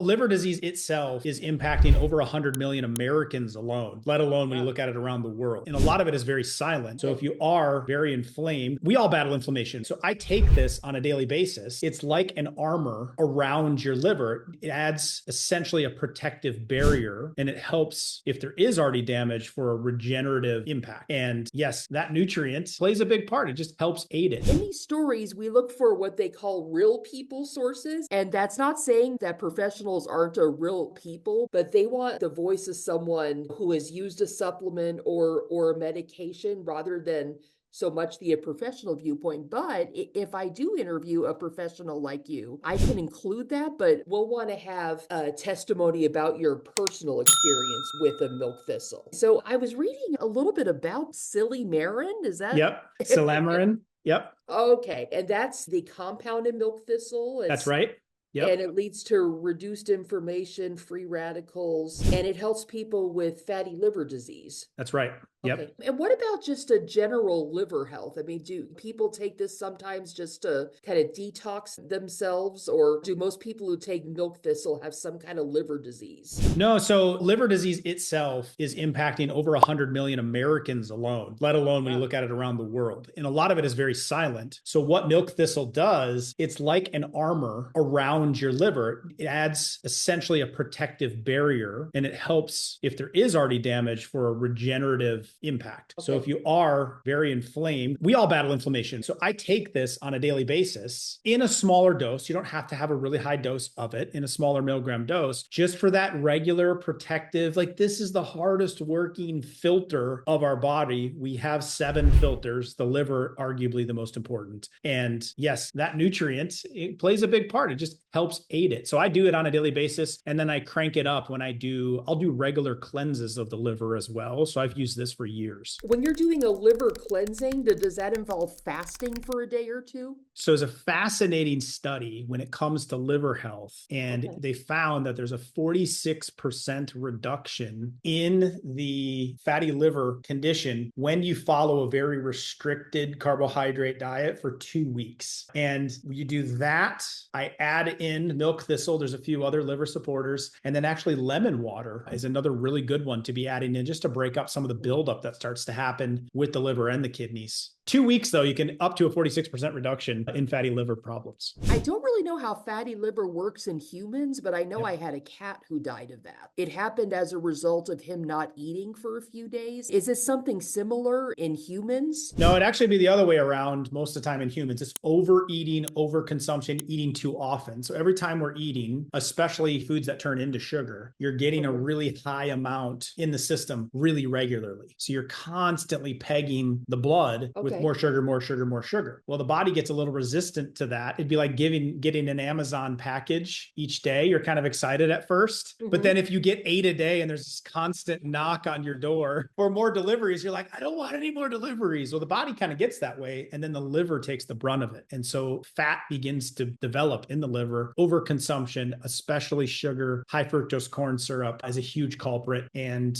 liver disease itself is impacting over 100 million Americans alone, let alone when you look at it around the world. And a lot of it is very silent. So if you are very inflamed, we all battle inflammation. So I take this on a daily basis. It's like an armor around your liver. It adds essentially a protective barrier, and it helps if there is already damage for a regenerative impact. And yes, that nutrient plays a big part. It just helps aid it. In these stories, we look for what they call real people sources. And that's not saying that professionals aren't a real people, but they want the voice of someone who has used a supplement or a medication rather than so much the professional viewpoint. But if I do interview a professional like you, I can include that, but we'll want to have a testimony about your personal experience with a milk thistle. So I was reading a little bit about silymarin. Is that? Yep. Silymarin. Yep. Okay. And that's the compound in milk thistle. That's right. Yep. And it leads to reduced inflammation, free radicals, and it helps people with fatty liver disease. That's right. Yep. Okay. And what about just a general liver health? I mean, do people take this sometimes just to kind of detox themselves, or do most people who take milk thistle have some kind of liver disease? No, so liver disease itself is impacting over 100 million Americans alone, let alone when you look at it around the world. And a lot of it is very silent. So what milk thistle does, it's like an armor around your liver. It adds essentially a protective barrier, and it helps if there is already damage for a regenerative impact. Okay. So if you are very inflamed, we all battle inflammation. So I take this on a daily basis in a smaller dose. You don't have to have a really high dose of it, in a smaller milligram dose, just for that regular protective. Like, this is the hardest working filter of our body. We have 7 filters, the liver arguably the most important. And yes, that nutrient, it plays a big part. It just helps aid it. So I do it on a daily basis, and then I crank it up when I'll do regular cleanses of the liver as well. So I've used this for years. When you're doing a liver cleansing, does that involve fasting for a day or two? So it's a fascinating study when it comes to liver health. And they found that there's a 46% reduction in the fatty liver condition when you follow a very restricted carbohydrate diet for 2 weeks. And you do that, I add in milk thistle. There's a few other liver supporters. And then actually lemon water is another really good one to be adding in, just to break up some of the buildup that starts to happen with the liver and the kidneys. 2 weeks, though, you can up to a 46% reduction in fatty liver problems. I don't really know how fatty liver works in humans, but I know I had a cat who died of that. It happened as a result of him not eating for a few days. Is this something similar in humans? No, it'd actually be the other way around most of the time in humans. It's overeating, overconsumption, eating too often. So every time we're eating, especially foods that turn into sugar, you're getting a really high amount in the system really regularly. So you're constantly pegging the blood with more sugar, more sugar, more sugar. Well, the body gets a little resistant to that. It'd be like getting an Amazon package each day. You're kind of excited at first, but then if you get 8 a day and there's this constant knock on your door for more deliveries, you're like, I don't want any more deliveries. Well, the body kind of gets that way, and then the liver takes the brunt of it. And so fat begins to develop in the liver. Overconsumption, especially sugar, high fructose corn syrup, is a huge culprit. And,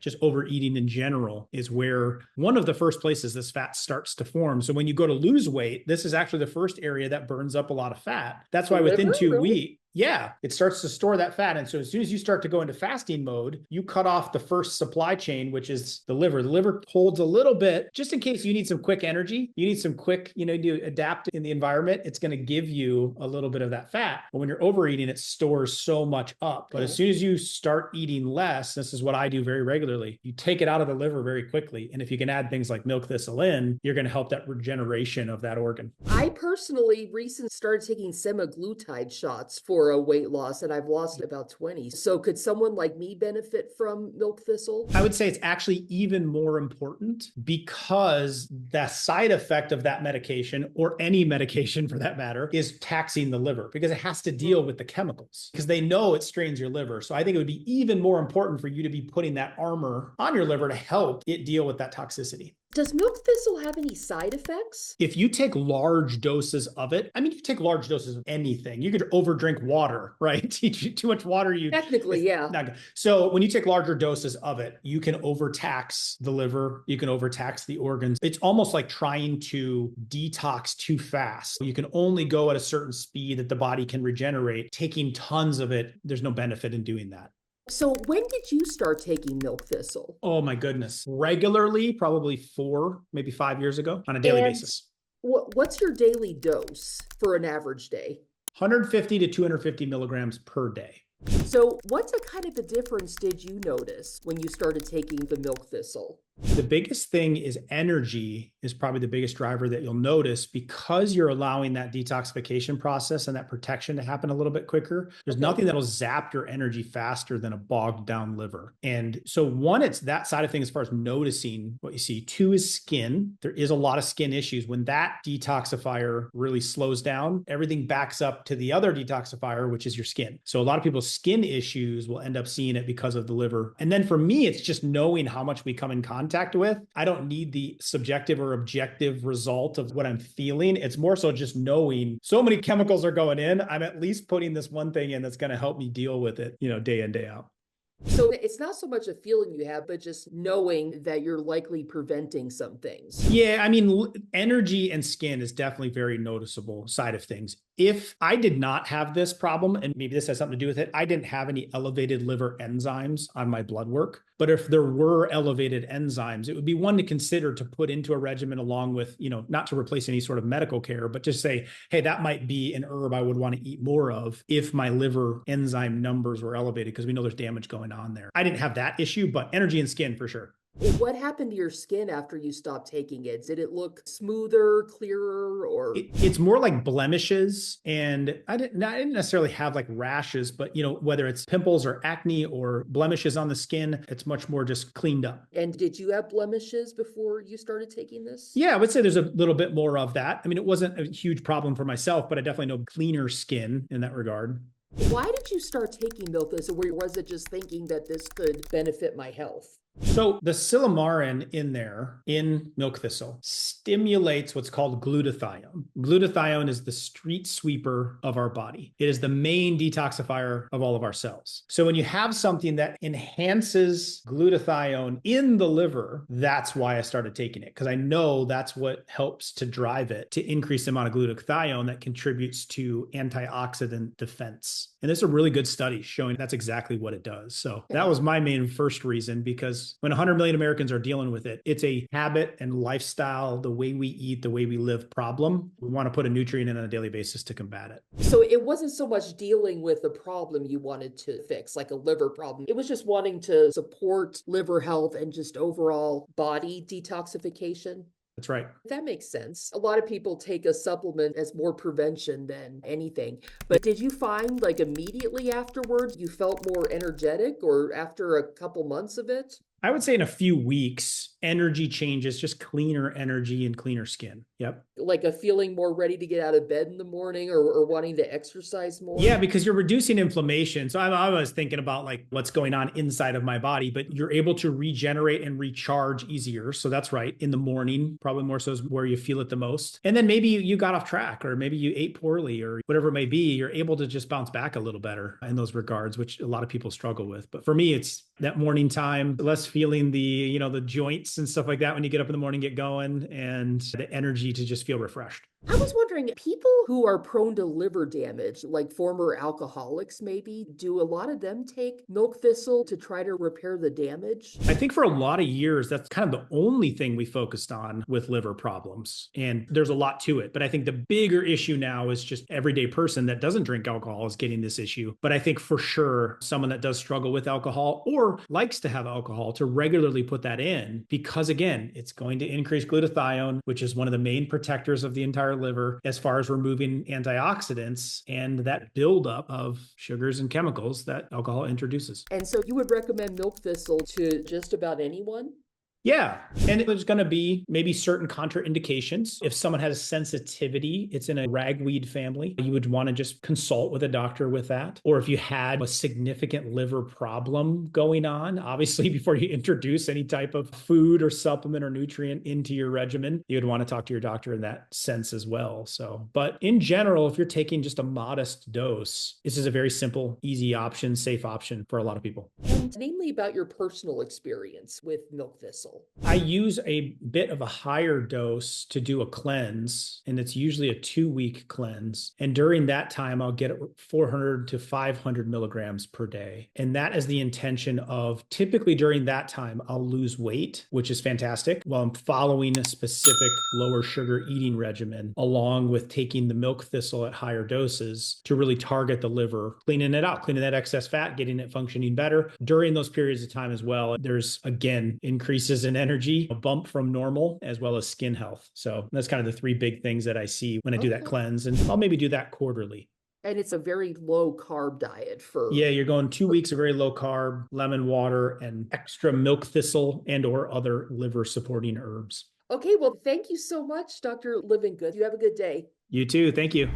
just overeating in general is where one of the first places this fat starts to form. So when you go to lose weight, this is actually the first area that burns up a lot of fat. That's why within 2 weeks, it starts to store that fat. And so as soon as you start to go into fasting mode, you cut off the first supply chain, which is the liver. The liver holds a little bit, just in case you need some quick energy. You need some quick, to adapt in the environment. It's going to give you a little bit of that fat. But when you're overeating, it stores so much up. But as soon as you start eating less, this is what I do very regularly, you take it out of the liver very quickly. And if you can add things like milk thistle in, you're going to help that regeneration of that organ. I personally recently started taking semaglutide shots for a weight loss, and I've lost about 20. So could someone like me benefit from milk thistle? I would say it's actually even more important, because the side effect of that medication, or any medication for that matter, is taxing the liver, because it has to deal with the chemicals, because they know it strains your liver. So I think it would be even more important for you to be putting that armor on your liver to help it deal with that toxicity. Does milk thistle have any side effects? If you take large doses of it, I mean, you take large doses of anything. You could overdrink water, right? Too much water, Technically, it's yeah. not good. So when you take larger doses of it, you can overtax the liver, you can overtax the organs. It's almost like trying to detox too fast. You can only go at a certain speed that the body can regenerate. Taking tons of it, there's no benefit in doing that. So when did you start taking milk thistle? Oh my goodness. Regularly, probably 4, maybe 5 years ago on a daily And basis. what's your daily dose for an average day? 150 to 250 milligrams per day. So what kind of a difference did you notice when you started taking the milk thistle? The biggest thing is energy is probably the biggest driver that you'll notice because you're allowing that detoxification process and that protection to happen a little bit quicker. There's nothing that'll zap your energy faster than a bogged down liver. And so one, it's that side of things as far as noticing what you see. 2 is skin. There is a lot of skin issues. When that detoxifier really slows down, everything backs up to the other detoxifier, which is your skin. So a lot of people's skin issues will end up seeing it because of the liver. And then for me, it's just knowing how much we come in contact with. I don't need the subjective or objective result of what I'm feeling. It's more so just knowing so many chemicals are going in. I'm at least putting this one thing in that's going to help me deal with it, day in, day out. So it's not so much a feeling you have, but just knowing that you're likely preventing some things. Yeah, I mean, energy and skin is definitely very noticeable side of things. If I did not have this problem, and maybe this has something to do with it, I didn't have any elevated liver enzymes on my blood work. But if there were elevated enzymes, it would be one to consider to put into a regimen along with, not to replace any sort of medical care, but just say, hey, that might be an herb I would want to eat more of if my liver enzyme numbers were elevated, because we know there's damage going on there. I didn't have that issue, but energy and skin for sure. What happened to your skin after you stopped taking it? Did it look smoother, clearer, or? It's more like blemishes. And I didn't necessarily have like rashes, but whether it's pimples or acne or blemishes on the skin, it's much more just cleaned up. And did you have blemishes before you started taking this? Yeah, I would say there's a little bit more of that. I mean, it wasn't a huge problem for myself, but I definitely know cleaner skin in that regard. Why did you start taking milk thistle? Or was it just thinking that this could benefit my health? So the silymarin in there, in milk thistle, stimulates what's called glutathione. Glutathione is the street sweeper of our body. It is the main detoxifier of all of our cells. So when you have something that enhances glutathione in the liver, that's why I started taking it, because I know that's what helps to drive it, to increase the amount of glutathione that contributes to antioxidant defense. And there's a really good study showing that's exactly what it does. So that was my main first reason, because when 100 million Americans are dealing with it, it's a habit and lifestyle, the way we eat, the way we live problem. We want to put a nutrient in on a daily basis to combat it. So it wasn't so much dealing with the problem you wanted to fix, like a liver problem. It was just wanting to support liver health and just overall body detoxification. That's right. That makes sense. A lot of people take a supplement as more prevention than anything. But did you find like immediately afterwards you felt more energetic, or after a couple months of it? I would say in a few weeks, energy changes, just cleaner energy and cleaner skin. Yep. Like a feeling more ready to get out of bed in the morning, or wanting to exercise more? Yeah, because you're reducing inflammation. So I was thinking about like what's going on inside of my body, but you're able to regenerate and recharge easier. So that's right. In the morning, probably more so is where you feel it the most. And then maybe you got off track, or maybe you ate poorly, or whatever it may be, you're able to just bounce back a little better in those regards, which a lot of people struggle with. But for me, it's that morning time, less feeling the, the joints and stuff like that when you get up in the morning, get going, and the energy to just feel refreshed. I was wondering, people who are prone to liver damage, like former alcoholics maybe, do a lot of them take milk thistle to try to repair the damage? I think for a lot of years, that's kind of the only thing we focused on with liver problems. And there's a lot to it. But I think the bigger issue now is just everyday person that doesn't drink alcohol is getting this issue. But I think for sure, someone that does struggle with alcohol or likes to have alcohol, to regularly put that in, because again, it's going to increase glutathione, which is one of the main protectors of the entire liver as far as removing antioxidants and that buildup of sugars and chemicals that alcohol introduces. And so you would recommend milk thistle to just about anyone? Yeah. And there's going to be maybe certain contraindications. If someone has sensitivity, it's in a ragweed family, you would want to just consult with a doctor with that. Or if you had a significant liver problem going on, obviously, before you introduce any type of food or supplement or nutrient into your regimen, you would want to talk to your doctor in that sense as well. So, but in general, if you're taking just a modest dose, this is a very simple, easy option, safe option for a lot of people. And namely about your personal experience with milk thistle. I use a bit of a higher dose to do a cleanse, and it's usually a 2-week cleanse. And during that time, I'll get 400 to 500 milligrams per day. And that is the intention of typically during that time, I'll lose weight, which is fantastic, while I'm following a specific lower sugar eating regimen, along with taking the milk thistle at higher doses to really target the liver, cleaning it out, cleaning that excess fat, getting it functioning better. During those periods of time as well, there's again increases in energy, a bump from normal, as well as skin health. So that's kind of the 3 big things that I see when I do that cleanse. And I'll maybe do that quarterly. And it's a very low carb diet for. Yeah, you're going 2 weeks of very low carb, lemon water, and extra milk thistle and or other liver supporting herbs. Okay, well, thank you so much, Dr. Livingood. You have a good day. You too. Thank you.